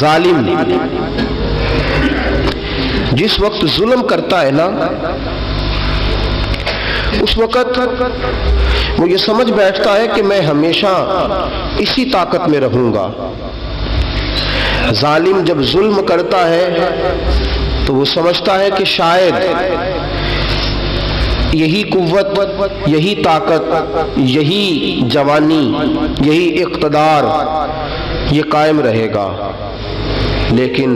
ظالم جس وقت ظلم کرتا ہے نا، اس وقت وہ یہ سمجھ بیٹھتا ہے کہ میں ہمیشہ اسی طاقت میں رہوں گا۔ ظالم جب ظلم کرتا ہے تو وہ سمجھتا ہے کہ شاید یہی قوت، یہی طاقت، یہی جوانی، یہی اقتدار یہ قائم رہے گا، لیکن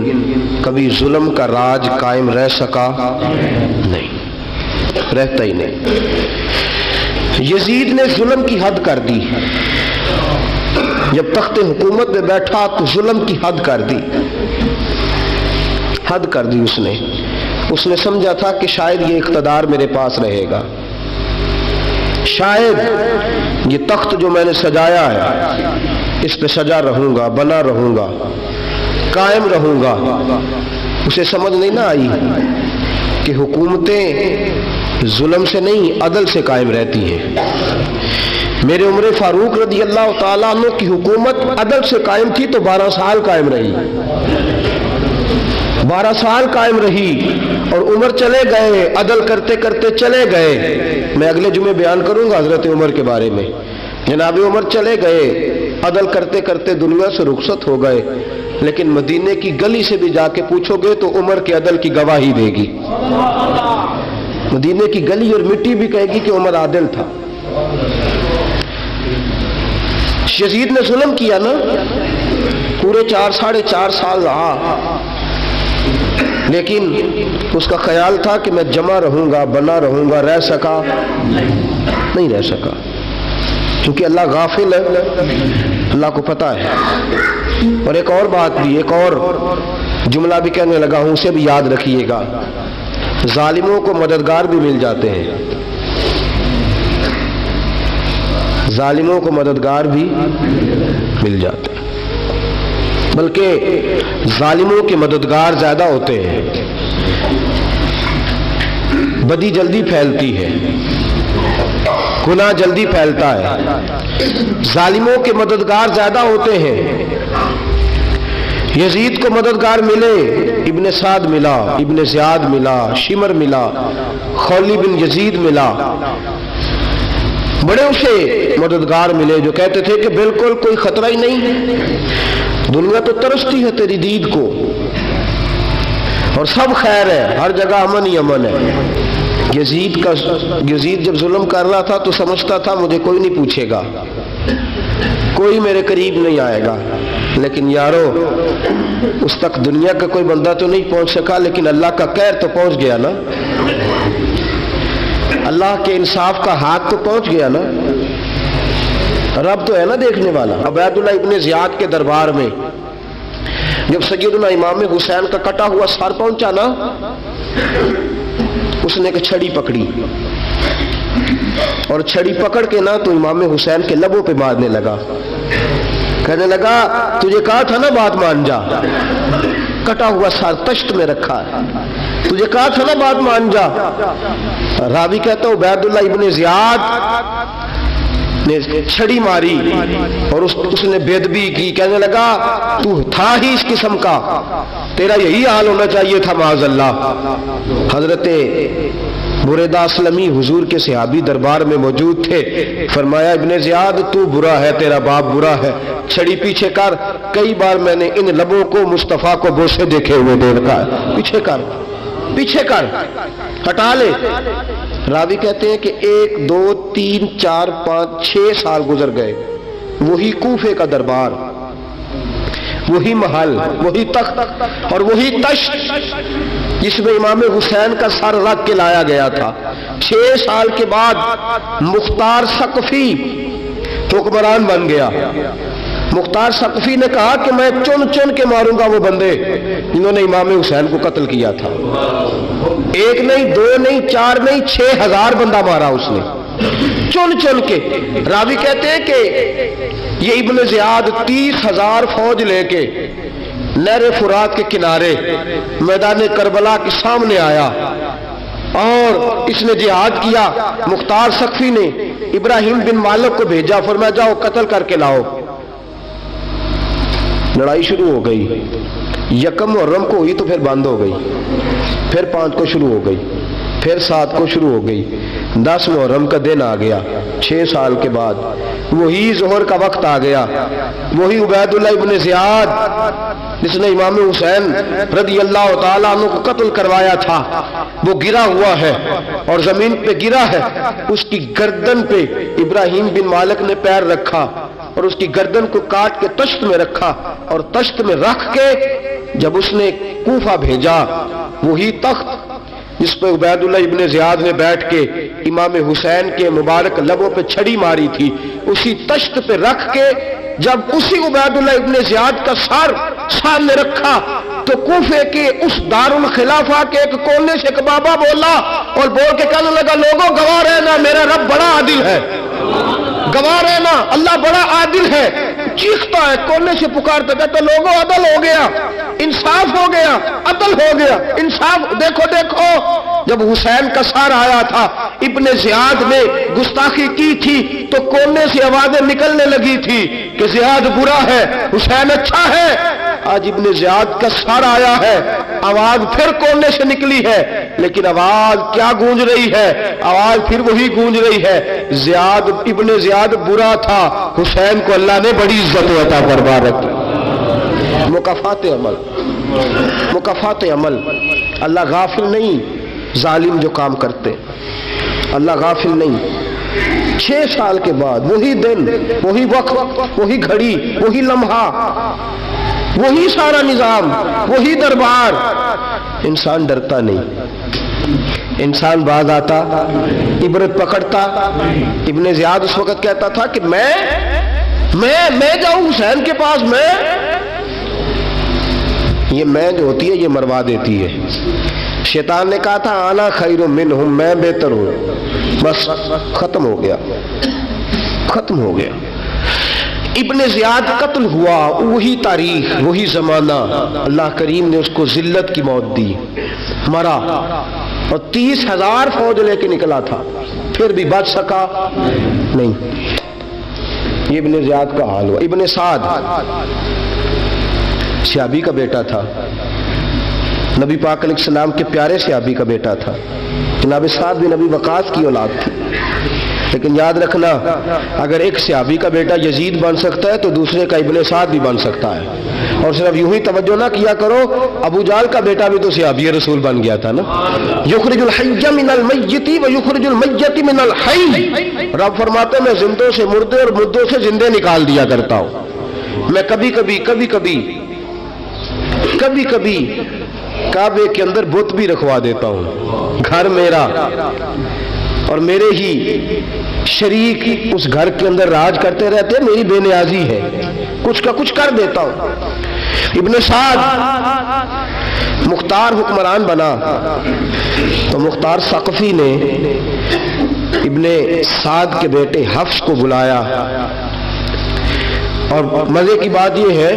کبھی ظلم کا راج قائم رہ سکا نہیں، رہتا ہی نہیں۔ یزید نے ظلم کی حد کر دی، جب تخت حکومت میں بیٹھا تو ظلم کی حد کر دی، حد کر دی اس نے سمجھا تھا کہ شاید یہ اقتدار میرے پاس رہے گا، شاید یہ تخت جو میں نے سجایا ہے اس پہ سجا رہوں گا، بنا رہوں گا، قائم رہوں گا۔ اسے سمجھ نہیں نہ آئی کہ حکومتیں ظلم سے نہیں عدل سے قائم رہتی ہیں۔ میرے عمر فاروق رضی اللہ تعالیٰ عنہ کی حکومت عدل سے قائم تھی تو 12 سال قائم رہی، 12 سال قائم رہی، اور عمر چلے گئے، عدل کرتے کرتے چلے گئے۔ میں اگلے جمعے بیان کروں گا حضرت عمر کے بارے میں۔ جناب عمر چلے گئے، عدل کرتے کرتے دنیا سے رخصت ہو گئے، لیکن مدینے کی گلی سے بھی جا کے پوچھو گے تو عمر کے عدل کی گواہی دے گی۔ مدینے کی گلی اور مٹی بھی کہے گی کہ عمر عادل تھا۔ یزید نے ظلم کیا نا، پورے 4.5 سال رہا، لیکن اس کا خیال تھا کہ میں جمع رہوں گا، بنا رہوں گا، رہ سکا نہیں، رہ سکا، کیونکہ اللہ غافل ہے، اللہ کو پتہ ہے۔ اور ایک اور بات بھی، ایک اور جملہ بھی کہنے لگا ہوں، اسے بھی یاد رکھیے گا، ظالموں کو مددگار بھی مل جاتے ہیں، ظالموں کو مددگار بھی مل جاتے ہیں، بلکہ ظالموں کے مددگار زیادہ ہوتے ہیں، بدی جلدی پھیلتی ہے، گناہ جلدی پھیلتا ہے، ظالموں کے مددگار زیادہ ہوتے ہیں۔ یزید کو مددگار ملے، ابن سعد ملا، ابن زیاد ملا، شمر ملا، خولی بن یزید ملا، بڑے اسے مددگار ملے جو کہتے تھے کہ بالکل کوئی خطرہ ہی نہیں، دنیا تو ترستی ہے تیری دید کو، اور سب خیر ہے، ہر جگہ امن ہی امن ہے۔ یزید جب ظلم کر رہا تھا تو سمجھتا تھا مجھے کوئی نہیں پوچھے گا، کوئی میرے قریب نہیں آئے گا، لیکن یارو اس تک دنیا کا کوئی بندہ تو نہیں پہنچ سکا، لیکن اللہ کا قہر تو پہنچ گیا نا، اللہ کے انصاف کا ہاتھ تو پہنچ گیا نا، رب تو ہے نا دیکھنے والا۔ عبید اللہ ابن زیاد کے دربار میں جب سیدنا امام حسین کا کٹا ہوا سر پہنچا نا، اس نے ایک چھڑی پکڑی، اور چھڑی پکڑ کے نا تو امام حسین کے لبوں پہ مارنے لگا، کہنے لگا تجھے کہا تھا نا بات مان جا، کٹا ہوا سر تشت میں رکھا ہے، تجھے کہا تھا نا بات مان جا۔ راوی کہتا ہے عبید اللہ ابن زیاد نے چھڑی ماری اور اس نے بے ادبی کی، کہنے لگا تو تھا ہی اس قسم کا، تیرا یہی حال ہونا چاہیے تھا معاذ اللہ۔ حضرت بریدہ اسلمی حضور کے صحابی دربار میں موجود تھے، فرمایا ابن زیاد تو برا ہے، تیرا باپ برا ہے، چھڑی پیچھے کر، کئی بار میں نے ان لبوں کو مصطفیٰ کو بوسے دیکھے ہوئے دیکھا ہے، پیچھے کر، پیچھے کر، ہٹا لے۔ راوی کہتے ہیں کہ 1 2 3 4 5 6 سال گزر گئے، وہی کوفے کا دربار، وہی محل، وہی تخت اور وہی تشت جس میں امام حسین کا سر رکھ کے لایا گیا تھا۔ 6 سال کے بعد مختار ثقفی حکمران بن گیا۔ مختار ثقفی نے کہا کہ میں چن چن کے ماروں گا وہ بندے جنہوں نے امام حسین کو قتل کیا تھا۔ 1 نہیں 2 نہیں 4 نہیں 6000 بندہ مارا اس نے، چن چن کے۔ راوی کہتے ہیں کہ یہ ابن زیاد 30,000 فوج لے کے نہر فرات کے کنارے میدان کربلا کے سامنے آیا اور اس نے جہاد کیا۔ مختار ثقفی نے ابراہیم بن مالک کو بھیجا، فرمایا جاؤ قتل کر کے لاؤ۔ لڑائی شروع ہو گئی، یکم محرم کو ہوئی تو پھر بند ہو گئی، پھر 5 کو شروع ہو گئی، پھر 7 کو شروع ہو گئی، 10 محرم کا دن آ گیا 6 سال کے بعد، وہی ظہر کا وقت آ گیا، وہی عبید اللہ ابن زیاد جس نے امام حسین رضی اللہ تعالیٰ عنہ کو قتل کروایا تھا، وہ گرا ہوا ہے اور زمین پہ گرا ہے، اس کی گردن پہ ابراہیم بن مالک نے پیر رکھا اور اس کی گردن کو کاٹ کے تشت میں رکھا، اور تشت میں رکھ کے جب اس نے کوفہ بھیجا، وہی تخت جس پہ عبید اللہ ابن زیاد نے بیٹھ کے امام حسین کے مبارک لبوں پہ چھڑی ماری تھی، اسی تشت پہ رکھ کے جب اسی عبید اللہ ابن زیاد کا سر سامنے رکھا تو کوفے کے اس دارالخلافہ کے ایک کونے سے ایک بابا بولا اور بول کے کہنے لگا، لوگوں گواہ رہنا میرا رب بڑا عادل ہے، گواہ رہنا اللہ بڑا عادل ہے۔ چیختا ہے، کونے سے پکارتا، کہتا لوگوں عدل ہو گیا، انصاف ہو گیا، عدل ہو گیا، انصاف۔ دیکھو دیکھو، جب حسین کا سر آیا تھا، ابن زیاد نے گستاخی کی تھی تو کونے سے آوازیں نکلنے لگی تھی کہ زیاد برا ہے، حسین اچھا ہے۔ آج ابن زیاد کا سر آیا ہے، آواز پھر کونے سے نکلی ہے، لیکن آواز کیا گونج رہی ہے؟ آواز پھر وہی گونج رہی ہے، ابن زیاد برا تھا، حسین کو اللہ نے بڑی عزت عطا فرما رکھی۔ مکافات عمل، مکافات عمل، اللہ غافل نہیں ظالم جو کام کرتے، اللہ غافل نہیں۔ 6 سال کے بعد وہی دن، وہی وقت، وہی گھڑی، وہی لمحہ، وہی سارا نظام، وہی دربار، انسان ڈرتا نہیں، انسان باز آتا، عبرت پکڑتا۔ ابن زیاد اس وقت کہتا تھا کہ میں جاؤں حسین کے پاس، یہ میں جو ہوتی ہے یہ مروا دیتی ہے۔ شیطان نے کہا تھا انا خیر منہم، میں بہتر ہوں، بس ختم ہو گیا، ختم ہو گیا۔ ابن زیاد قتل ہوا، وہی تاریخ، وہی زمانہ، اللہ کریم نے اس کو ذلت کی موت دی، مرا، اور 30,000 فوج لے کے نکلا تھا، پھر بھی بچ سکا نہیں۔ یہ ابن زیاد کا حال ہوا۔ ابن سعد صحابی کا بیٹا تھا، نبی پاک علیہ السلام کے پیارے صحابی کا بیٹا تھا، جناب سعد بن ابی وقاص کی اولاد تھی۔ لیکن یاد رکھنا، اگر ایک صحابی کا بیٹا یزید بن سکتا ہے تو دوسرے کا ابن سعد بھی بن سکتا ہے۔ اور صرف یوں ہی توجہ نہ کیا کرو، ابو جہل کا بیٹا بھی تو صحابی رسول بن گیا تھا نا۔ یخرج الحی من المیت ویخرج المیت من الحی، رب فرماتے ہیں میں زندوں سے مردے اور مردوں سے زندے نکال دیا کرتا ہوں۔ میں کبھی کبھی کعبے کے اندر بت بھی رکھوا دیتا ہوں، گھر میرا اور میرے ہی شریک اس گھر کے اندر راج کرتے رہتے ہیں، میری بے نیازی ہے، کچھ کا کچھ کر دیتا ہوں۔ ابن سعد مختار حکمران بنا تو مختار ثقفی نے ابن سعد کے بیٹے حفص کو بلایا، اور مزے کی بات یہ ہے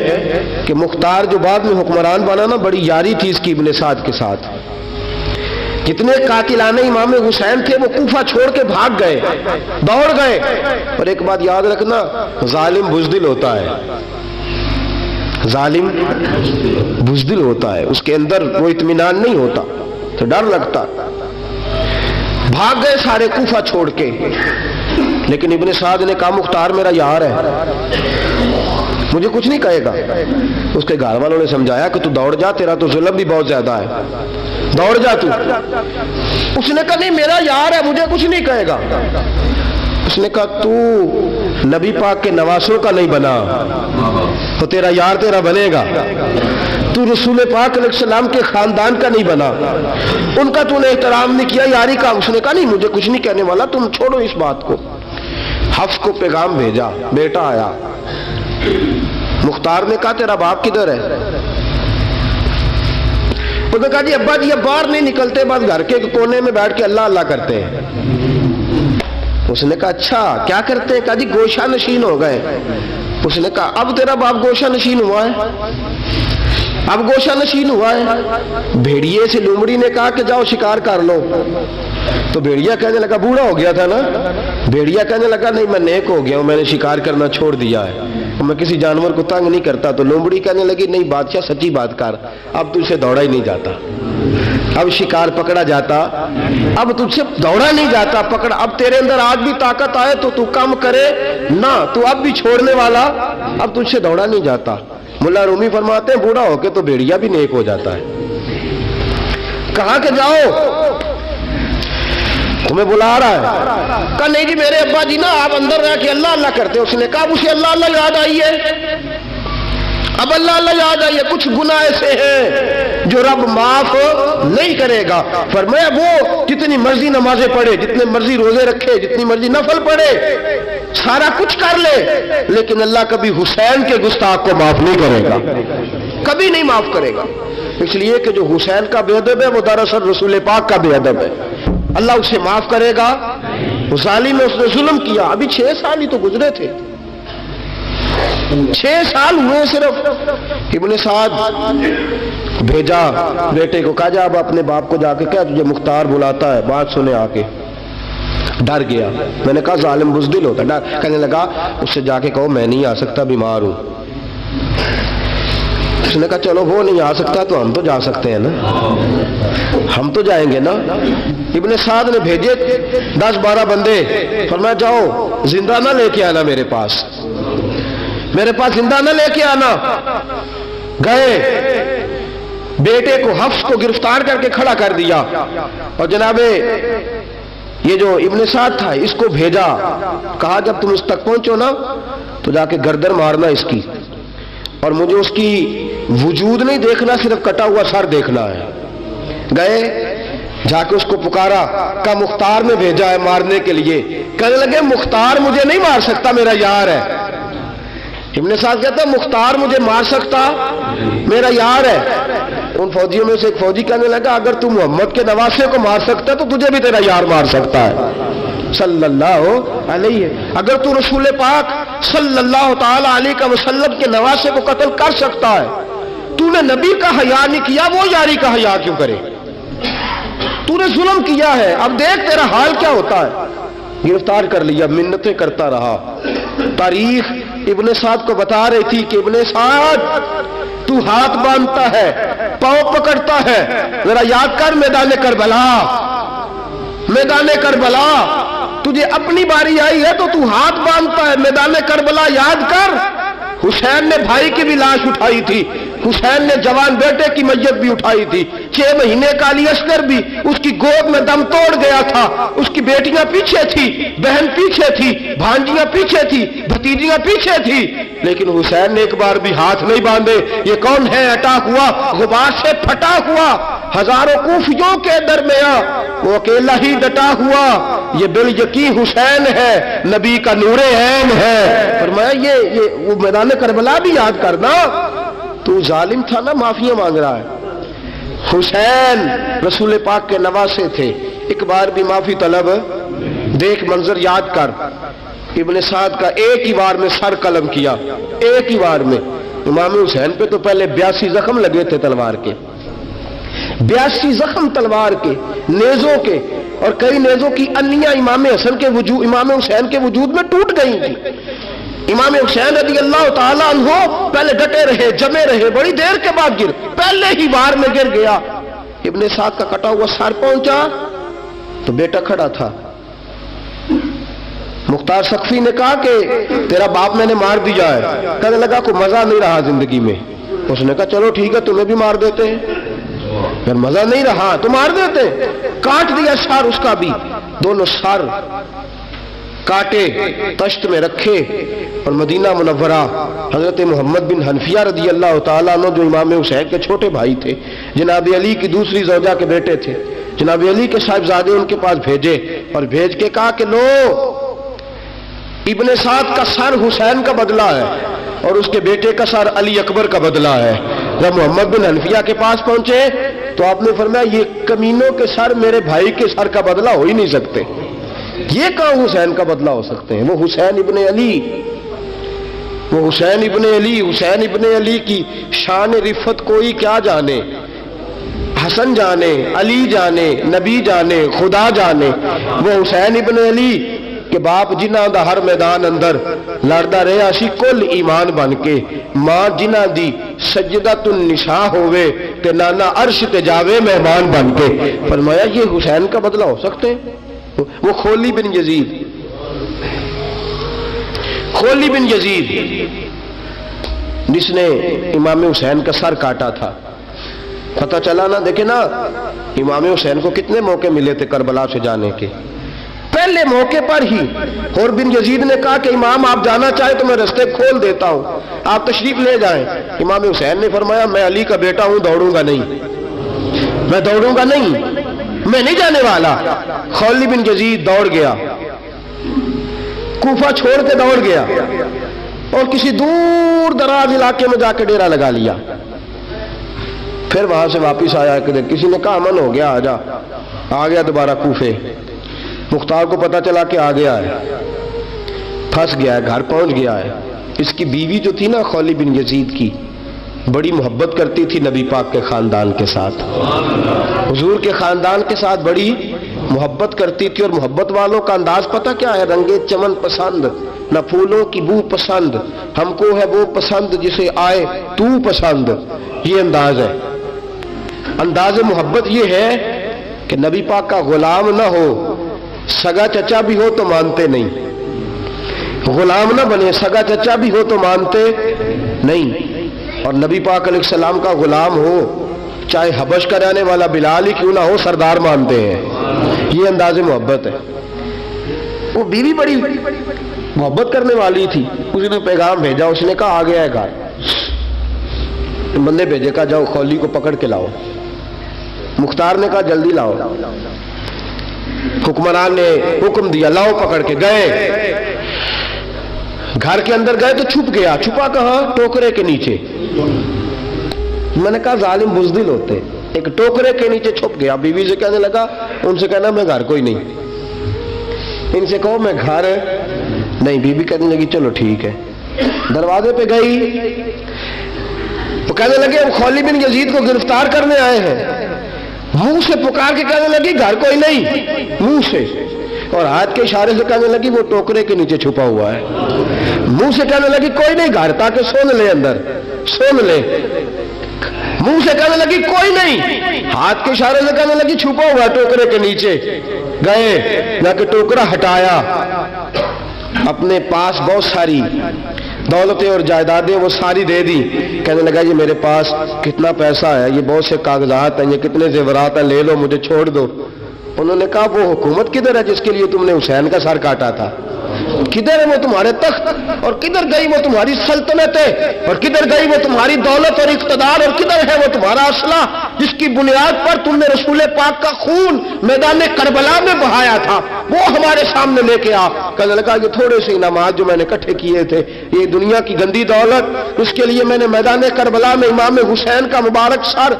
کہ مختار جو بعد میں حکمران بنا نا، بڑی یاری تھی اس کی ابن سعد کے ساتھ۔ جتنے قاتلان امام حسین تھے وہ کوفہ چھوڑ کے بھاگ گئے، دوڑ گئے۔ اور ایک بات یاد رکھنا، ظالم بزدل ہوتا ہے، ظالم بزدل ہوتا ہے، اس کے اندر وہ اطمینان نہیں ہوتا، تو ڈر لگتا۔ بھاگ گئے سارے کوفہ چھوڑ کے، لیکن ابن سعد نے کہا مختار میرا یار ہے، مجھے کچھ نہیں کہے گا۔ اس کے گھر والوں نے سمجھایا کہ تو دوڑ جا، تیرا تو ظلم بھی بہت زیادہ ہے، دوڑ جا تو۔ اس نے کہا نہیں میرا یار ہے، مجھے کچھ نہیں کہے گا۔ اس نے کہا تو نبی پاک کے نواسوں کا نہیں بنا تو تیرا یار تیرا بنے گا، تو رسول پاک علیہ السلام کے خاندان کا نہیں بنا، ان کا تو نے احترام نہیں کیا، یاری کا۔ اس نے کہا نہیں مجھے کچھ نہیں کہنے والا، تم چھوڑو اس بات کو۔ حفص کو پیغام بھیجا، بیٹا آیا۔ مختار نے کہا تیرا باپ کدھر ہے؟ اس نے کہا جی ابا جی اب باہر نہیں نکلتے، بس گھر کے کونے میں بیٹھ کے اللہ اللہ کرتے ہیں۔ اس نے کہا اچھا کیا کرتے ہیں؟ کہا جی گوشہ نشین ہو گئے۔ اس نے کہا اب تیرا باپ گوشہ نشین ہوا ہے؟ اب گوشہ نشین ہوا ہے؟ بھیڑیے سے لومڑی نے کہا کہ جاؤ شکار کر لو، تو بھیڑیا کہنے لگا بوڑھا ہو گیا تھا نا، بھیڑیا کہنے لگا نہیں میں نیک ہو گیا ہوں، میں نے شکار کرنا چھوڑ دیا ہے۔ میں کسی جانور کو تنگ نہیں کرتا، تو لومڑی کہنے لگی نہیں بادشاہ سچی بات کر، اب تجھ سے دوڑا ہی نہیں جاتا، اب شکار پکڑا جاتا، اب تجھ سے دوڑا نہیں جاتا، پکڑا، اب تیرے اندر آج بھی طاقت آئے تو تو کم کرے نہ، تو اب بھی چھوڑنے والا، اب تجھ سے دوڑا نہیں جاتا۔ ملا رومی فرماتے ہیں بوڑھا ہو کے تو بھیڑیا بھی نیک ہو جاتا ہے۔ کہا کہ جاؤ تمہیں بلا رہا ہے، کہا نہیں جی میرے ابا جی نا آپ اندر رہ کے اللہ اللہ کرتے، اس نے کہا اسے اللہ اللہ یاد آئی ہے، اب اللہ اللہ یاد آئی ہے، کچھ گناہ ایسے ہیں جو رب معاف نہیں کرے گا۔ فرمایا وہ جتنی مرضی نمازیں پڑھے، جتنے مرضی روزے رکھے، جتنی مرضی نفل پڑھے، سارا کچھ کر لے، لیکن اللہ کبھی حسین کے گستاخ کو معاف نہیں کرے گا، کبھی نہیں معاف کرے گا، اس لیے کہ جو حسین کا بے ادب ہے وہ دراصل رسول پاک کا بے ادب ہے، اللہ اسے معاف کرے گا۔ ظالم نے اس نے ظلم کیا، ابھی 6 سال ہی تو گزرے تھے، 6 سال ہوئے صرف۔ ابن سعد بھیجا بیٹے کو، کہا جا اب اپنے باپ کو جا کے کہا تجھے مختار بلاتا ہے، بات سنے آ کے۔ ڈر گیا، میں نے کہا ظالم بزدل ہوتا ہے، کہنے لگا اس سے جا کے کہو میں نہیں آ سکتا، بیمار ہوں۔ اس نے کہا چلو وہ نہیں آ سکتا تو ہم تو جا سکتے ہیں نا، ہم تو جائیں گے نا۔ ابن سعد نے بھیجے 10-12 بندے، فرمایا جاؤ زندہ نہ لے کے آنا میرے پاس، میرے پاس زندہ نہ لے کے آنا۔ گئے، بیٹے کو حفص کو گرفتار کر کے کھڑا کر دیا، اور جناب یہ جو ابن سعد تھا اس کو بھیجا، کہا جب تم اس تک پہنچو نا تو جا کے گردن مارنا اس کی، اور مجھے اس کی وجود نہیں دیکھنا، صرف کٹا ہوا سر دیکھنا ہے۔ گئے، جا کے اس کو پکارا، کہا مختار نے بھیجا ہے مارنے کے لیے۔ کہنے لگے مختار مجھے نہیں مار سکتا، میرا یار ہے۔ ابن سعد کہتا ہے مختار مجھے مار سکتا، میرا یار ہے۔ ان فوجیوں میں سے ایک فوجی کہنے لگا اگر تم محمد کے نواسے کو مار سکتا ہے تو تجھے بھی تیرا یار مار سکتا ہے صلی اللہ علیہ، اگر تو رسول پاک صلی اللہ تعالی علیہ وسلم کے نواسے کو قتل کر سکتا ہے، تو نے نبی کا حیا نہیں کیا، وہ یاری کا حیا کیوں کرے؟ تو نے ظلم کیا ہے، اب دیکھ تیرا حال کیا ہوتا ہے۔ گرفتار کر لیا، منتیں کرتا رہا۔ تاریخ ابن سعد کو بتا رہی تھی کہ ابن سعد تو ہاتھ باندھتا ہے، پاؤں پکڑتا ہے، ذرا یاد کر میدان کربلا، میدان کربلا تجھے اپنی باری آئی ہے تو تو ہاتھ باندھتا ہے، میدان کربلا یاد کر۔ حسین نے بھائی کی بھی لاش اٹھائی تھی، حسین نے جوان بیٹے کی میت بھی اٹھائی تھی، 6 مہینے کا علی اصغر بھی اس کی گود میں دم توڑ گیا تھا، اس کی بیٹیاں پیچھے تھی، بہن پیچھے تھی، بھانجیاں پیچھے تھی، بھتیجیاں پیچھے تھی، لیکن حسین نے ایک بار بھی ہاتھ نہیں باندھے۔ یہ کون ہے اٹا ہوا، غبار سے پھٹا ہوا، ہزاروں کوفیوں کے درمیان وہ اکیلا ہی ڈٹا ہوا، یہ بال یقین حسین ہے، نبی کا نور عین ہے۔ فرمایا یہ وہ میدان کربلا بھی یاد کرنا، تو ظالم تھا نا، معافیاں مانگ رہا ہے۔ حسین رسول پاک کے نواسے تھے، ایک بار بھی معافی طلب، دیکھ منظر یاد کر۔ ابن سعد کا ایک ہی بار میں سر قلم کیا، ایک ہی بار میں۔ امام حسین پہ تو پہلے 82 زخم لگے تھے تلوار کے، 82 زخم تلوار کے، نیزوں کے، اور کئی نیزوں کی انیاں امام حسین کے وجود میں ٹوٹ گئی تھی۔ امام حسین رضی اللہ تعالیٰ عنہ پہلے ڈٹے رہے، جمے رہے، بڑی دیر کے بعد پہلے ہی بار میں گر گیا۔ ابن سعد کا کٹا ہوا سر پہنچا تو بیٹا کھڑا تھا۔ مختار سقفی نے کہا کہ تیرا باپ میں نے مار دیا ہے۔ کہنے لگا کوئی مزہ نہیں رہا زندگی میں۔ اس نے کہا چلو ٹھیک ہے تمہیں بھی مار دیتے ہیں، اگر مزہ نہیں رہا تو مار دیتے۔ کاٹ دیا سر اس کا بھی، دونوں سر کاٹے، تشت میں رکھے، اور مدینہ منورہ حضرت محمد بن حنفیہ رضی اللہ تعالیٰ عنہ جو امام حسین کے چھوٹے بھائی تھے، جناب علی کی دوسری زوجہ کے بیٹے تھے، جناب علی کے صاحبزادے ان کے پاس بھیجے، اور بھیج کے کہا کہ لو ابن سعد کا سر حسین کا بدلہ ہے اور اس کے بیٹے کا سر علی اکبر کا بدلہ ہے۔ جب محمد بن حنفیہ کے پاس پہنچے تو آپ نے فرمایا یہ کمینوں کے سر میرے بھائی کے سر کا بدلہ ہو ہی نہیں سکتے، یہ کہاں حسین کا بدلہ ہو سکتے ہیں؟ وہ حسین ابن علی، وہ حسین ابن علی، حسین ابن علی کی شان رفت کوئی کیا جانے، حسن جانے، علی جانے، نبی جانے، خدا جانے۔ وہ حسین ابن علی کہ باپ جنہاں دا ہر میدان اندر لڑدا رہا سی کل ایمان بن کے، ماں جنہاں دی سجدۃ النساء ہوئے تے نانا عرش تے جاوے مہمان بن کے۔ فرمایا یہ حسین کا بدلہ ہو سکتے ہیں؟ وہ خولی بن یزید، خولی بن یزید جس نے امام حسین کا سر کاٹا تھا، پتہ چلا نا، دیکھیں نا امام حسین کو کتنے موقع ملے تھے کربلا سے جانے کے، پہلے موقع پر ہی اور بن یزید نے کہا کہ امام آپ جانا چاہے تو میں رستے کھول دیتا ہوں، آپ تشریف لے جائیں۔ امام حسین نے فرمایا میں علی کا بیٹا ہوں، دوڑوں گا نہیں، میں دوڑوں گا نہیں، میں نہیں جانے والا۔ خولی بن یزید دوڑ گیا، کوفہ چھوڑ کے دوڑ گیا اور کسی دور دراز علاقے میں جا کے ڈیرا لگا لیا۔ پھر وہاں سے واپس آیا کہ کسی نے کہا امن ہو گیا، آجا، آ گیا دوبارہ کوفے۔ مختار کو پتا چلا کہ آ گیا ہے، پھنس گیا ہے، گھر پہنچ گیا ہے۔ اس کی بیوی جو تھی نا خولی بن یزید کی، بڑی محبت کرتی تھی نبی پاک کے خاندان کے ساتھ، حضور کے خاندان کے ساتھ بڑی محبت کرتی تھی، اور محبت والوں کا انداز پتہ کیا ہے؟ رنگے چمن پسند، نہ پھولوں کی بو پسند، ہم کو ہے وہ پسند جسے آئے تو پسند۔ یہ انداز ہے، انداز محبت یہ ہے کہ نبی پاک کا غلام نہ ہو، سگا چچا بھی ہو تو مانتے نہیں، غلام نہ بنے، سگا چچا بھی ہو تو مانتے نہیں، اور نبی پاک علیہ السلام کا غلام ہو، چاہے حبش کا رہنے والا بلال ہی کیوں نہ ہو، سردار مانتے ہیں۔ یہ انداز محبت ہے۔ وہ بیوی بڑی محبت کرنے والی تھی، اس نے پیغام بھیجا، اس نے کہا آ گیا ہے گھر، بندے بھیجے، کہا جاؤ خولی کو پکڑ کے لاؤ۔ مختار نے کہا جلدی لاؤ، حکمران نے حکم دیا لاؤ، پکڑ کے گئے، گھر کے اندر گئے تو چھپ گیا۔ چھپا کہاں؟ ٹوکرے کے نیچے۔ میں نے کہا ظالم بزدل ہوتے، ایک ٹوکرے کے نیچے چھپ گیا۔ بیوی سے کہنے لگا، ان سے کہنا میں گھر کوئی نہیں، ان سے کہو میں گھر نہیں۔ بیوی کہنے لگی چلو ٹھیک ہے۔ دروازے پہ گئی، وہ کہنے لگے ہم خولی بن یزید کو گرفتار کرنے آئے ہیں۔ منہ سے پکار کے کہنے لگی گھر کوئی نہیں، منہ سے، اور ہاتھ کے اشارے سے کہنے لگی وہ ٹوکرے کے نیچے چھپا ہوا ہے۔ منہ سے کہنے لگی کوئی نہیں گھر، تاکہ سن لے اندر، سن لے۔ منہ سے کہنے لگی کوئی نہیں، ہاتھ کے اشارے سے کہنے لگی چھپا ہوا ہے ٹوکرے کے نیچے۔ گئے، جا کے ٹوکرا ہٹایا، اپنے پاس بہت ساری دولتیں اور جائیدادیں وہ ساری دے دی۔ کہنے لگا یہ میرے پاس کتنا پیسہ ہے، یہ بہت سے کاغذات ہیں، یہ کتنے زیورات ہیں، لے لو، مجھے چھوڑ دو۔ انہوں نے کہا وہ حکومت کدھر ہے جس کے لیے تم نے حسین کا سر کاٹا تھا؟ کدھر ہے وہ تمہارے تخت، اور کدھر گئی وہ تمہاری سلطنتیں، اور کدھر گئی وہ تمہاری دولت اور اقتدار، اور کدھر ہے وہ تمہارا اسلحہ جس کی بنیاد پر تم نے رسول پاک کا خون میدان کربلا میں بہایا تھا؟ وہ ہمارے سامنے لے کے آ۔ کہنے لگا یہ تھوڑے سے انعامات جو میں نے اکٹھے کیے تھے، یہ دنیا کی گندی دولت، اس کے لیے میں نے میدان کربلا میں امام حسین کا مبارک سر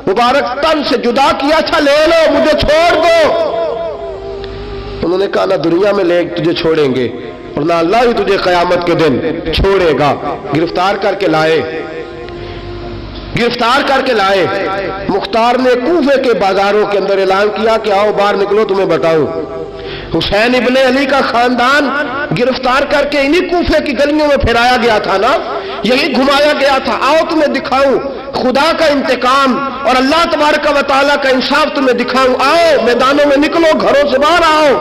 مبارک تن سے جدا کیا تھا، لے لو، مجھے چھوڑ دو۔ انہوں نے کہا نہ دنیا میں لے تجھے چھوڑیں گے، اور نہ اللہ ہی تجھے قیامت کے دن چھوڑے گا۔ گرفتار کر کے لائے، گرفتار کر کے لائے۔ مختار نے کوفے کے بازاروں کے اندر اعلان کیا کہ آؤ باہر نکلو، تمہیں بتاؤں حسین ابن علی کا خاندان گرفتار کر کے انہی کوفے کی گلیوں میں پھرایا گیا تھا نا، یہی گھمایا گیا تھا، آؤ تمہیں دکھاؤں خدا کا انتقام اور اللہ تبارک و تعالیٰ کا انصاف تمہیں دکھاؤں، آؤ میدانوں میں نکلو، گھروں سے باہر آؤ۔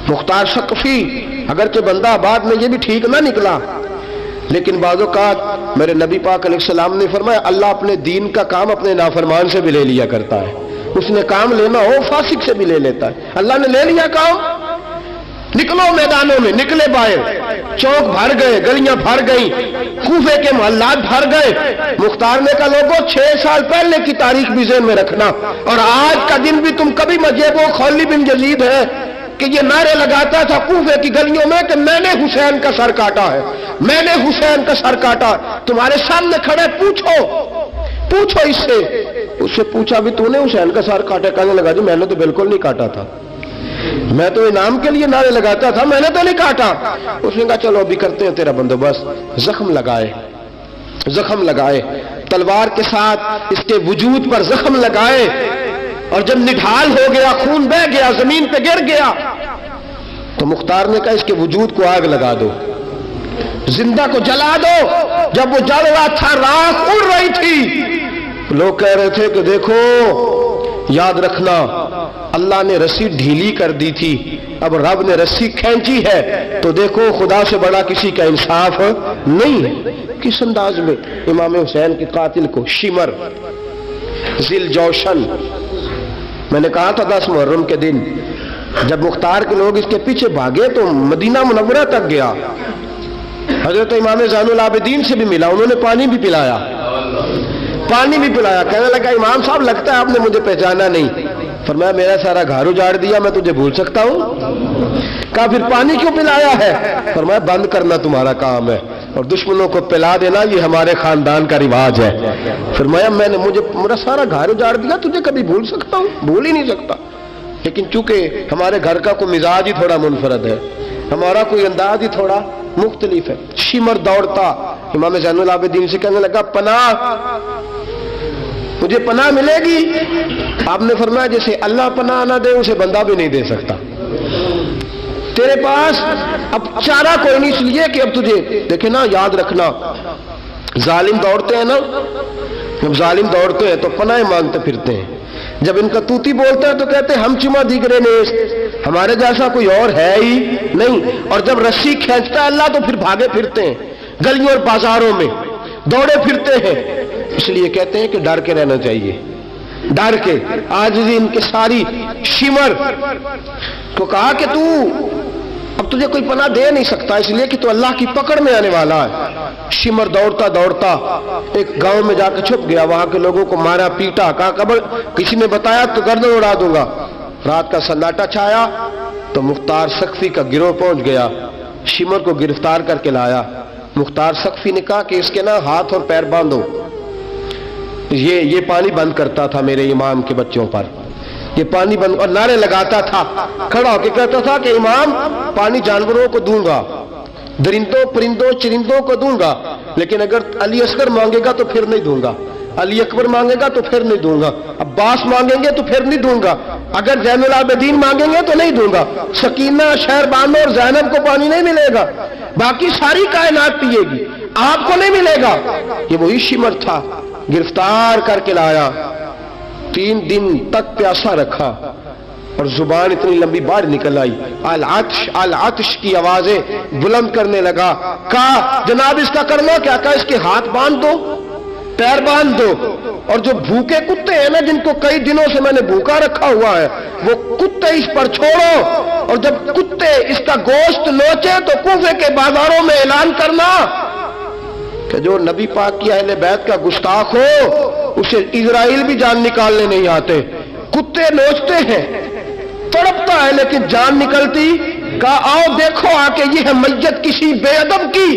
مختار ثقفی اگرچہ بندہ آباد میں یہ بھی ٹھیک نہ نکلا، لیکن بعض اوقات میرے نبی پاک علیہ السلام نے فرمایا اللہ اپنے دین کا کام اپنے نافرمان سے بھی لے لیا کرتا ہے، اس نے کام لینا ہو فاسق سے بھی لے لیتا ہے۔ اللہ نے لے لیا کام، نکلو میدانوں میں، نکلے باہر، چوک بھر گئے، گلیاں بھر گئیں، کوفے کے محلات بھر گئے۔ مختار نے کہا لوگوں 6 سال پہلے کی تاریخ بھی ذہن میں رکھنا، اور آج کا دن بھی تم کبھی مجھے وہ خولی بن یزید ہے کہ یہ نعرے لگاتا تھا کوفے کی گلیوں میں کہ میں نے حسین کا سر کاٹا ہے، میں نے حسین کا سر کاٹا۔ تمہارے سامنے کھڑے، پوچھو پوچھو اس سے پوچھا بھی تو نے حسین کا سر کاٹا؟ کہنے لگا جی میں نے تو بالکل نہیں کاٹا تھا، میں تو انعام کے لیے نعرے لگاتا تھا، میں نے تو نہیں کاٹا۔ اس نے کہا چلو ابھی کرتے ہیں تیرا بندوبست۔ زخم لگائے، زخم لگائے، تلوار کے ساتھ اس کے وجود پر زخم لگائے، اور جب نڈھال ہو گیا، خون بہ گیا، زمین پہ گر گیا، تو مختار نے کہا اس کے وجود کو آگ لگا دو، زندہ کو جلا دو۔ جب وہ جل رہا تھا راکھ اڑ رہی تھی، لوگ کہہ رہے تھے کہ دیکھو یاد رکھنا اللہ نے رسی ڈھیلی کر دی تھی، اب رب نے رسی کھینچی ہے، تو دیکھو خدا سے بڑا کسی کا انصاف نہیں ہے۔ کس انداز میں امام حسین کے قاتل کو شمر ذل جوشن، میں نے کہا تھا 10 محرم کے دن جب مختار کے لوگ اس کے پیچھے بھاگے تو مدینہ منورہ تک گیا، حضرت امام زین العابدین سے بھی ملا، انہوں نے پانی بھی پلایا، کہنے لگا امام صاحب لگتا ہے آپ نے مجھے پہچانا نہیں۔ فرمایا میرا سارا گھر اجاڑ دیا، میں تجھے بھول سکتا ہوں؟ کہا پھر پانی کیوں پلایا ہے؟ فرمایا بند کرنا تمہارا کام ہے اور دشمنوں کو پلا دینا یہ ہمارے خاندان کا رواج ہے۔ فرمایا میں نے میرا سارا گھر اجاڑ دیا، تجھے کبھی بھول سکتا ہوں؟ بھول ہی نہیں سکتا، لیکن چونکہ ہمارے گھر کا کوئی مزاج ہی تھوڑا منفرد ہے، ہمارا کوئی انداز ہی تھوڑا مختلف ہے۔ شمر دوڑتا امام زین العابدین سے کہنے لگا پناہ، مجھے پناہ ملے گی؟ آپ نے فرمایا جیسے اللہ پناہ نہ دے اسے بندہ بھی نہیں دے سکتا، تیرے پاس اب چارہ کوئی نہیں، اس لیے کہ اب تجھے دیکھے نا، یاد رکھنا ظالم دوڑتے ہیں نا، جب ظالم دوڑتے ہیں تو پناہ مانگتے پھرتے ہیں، جب ان کا توتی بولتا ہے تو کہتے ہیں ہم چما دیگرے نیست، ہمارے جیسا کوئی اور ہے ہی نہیں، اور جب رسی کھینچتا ہے اللہ تو پھر بھاگے پھرتے ہیں گلیوں اور بازاروں میں، دوڑے پھرتے ہیں۔ اس لیے کہتے ہیں کہ ڈر کے رہنا چاہیے، ڈر کے۔ آج ان کے ساری شمر کو کہا کہ تو اب تجھے کوئی پناہ دے نہیں سکتا، اس لیے کہ تو اللہ کی پکڑ میں آنے والا ہے۔ شمر دوڑتا دوڑتا ایک گاؤں میں جا کے چھپ گیا، وہاں کے لوگوں کو مارا پیٹا، کہا قبر کسی نے بتایا تو گردن اڑا دوں گا۔ رات کا سناٹا چھایا تو مختار سقفی کا گروہ پہنچ گیا، شمر کو گرفتار کر کے لایا۔ مختار سقفی نے کہا کہ اس کے نا ہاتھ اور پیر باندھو، یہ پانی بند کرتا تھا میرے امام کے بچوں پر، یہ پانی بند، اور نعرے لگاتا تھا، کھڑا ہو کے کہتا تھا کہ امام پانی جانوروں کو دوں گا، درندوں پرندوں چرندوں کو دوں گا، لیکن اگر علی اصغر مانگے گا تو پھر نہیں دوں گا، علی اکبر مانگے گا تو پھر نہیں دوں گا، عباس مانگیں گے تو پھر نہیں دوں گا، اگر زین العابدین مانگیں گے تو نہیں دوں گا، سکینہ شہربانو اور زینب کو پانی نہیں ملے گا، باقی ساری کائنات پیے گی، آپ کو نہیں ملے گا۔ یہ وہی شمر تھا، گرفتار کر کے لایا، 3 دن تک پیاسا رکھا اور زبان اتنی لمبی باہر نکل آئی، العطش العطش کی آوازیں بلند کرنے لگا۔ کہا جناب اس کا کرنا کیا؟ کہا اس کے ہاتھ باندھ دو، پیر باندھ دو، اور جو بھوکے کتے ہیں نا، جن کو کئی دنوں سے میں نے بھوکا رکھا ہوا ہے، وہ کتے اس پر چھوڑو، اور جب کتے اس کا گوشت نوچے تو کوفے کے بازاروں میں اعلان کرنا کہ جو نبی پاک کی اہل بیت کا گستاخ ہو اسے اسرائیل بھی جان نکالنے نہیں آتے۔ کتے نوچتے ہیں، تڑپتا ہے لیکن جان نکلتی۔ کہا آؤ دیکھو آ کے یہ ہے میت کسی بے ادب کی،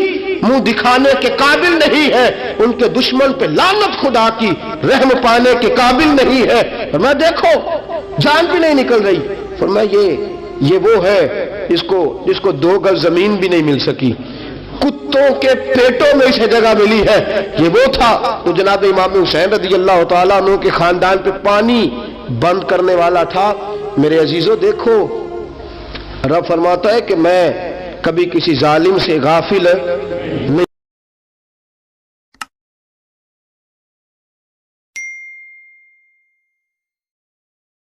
منہ دکھانے کے قابل نہیں ہے، ان کے دشمن پہ لعنت خدا کی، رحم پانے کے قابل نہیں ہے۔ فرمایا دیکھو جان بھی نہیں نکل رہی۔ فرمایا یہ وہ ہے جس کو 2 گز زمین بھی نہیں مل سکی، کتوں کے پیٹوں میں اسے جگہ ملی ہے، یہ وہ تھا۔ تو جناب امام حسین رضی اللہ تعالیٰ عنہ کے خاندان پہ پانی بند کرنے والا تھا۔ میرے عزیزو دیکھو، رب فرماتا ہے کہ میں کبھی کسی ظالم سے غافل نہیں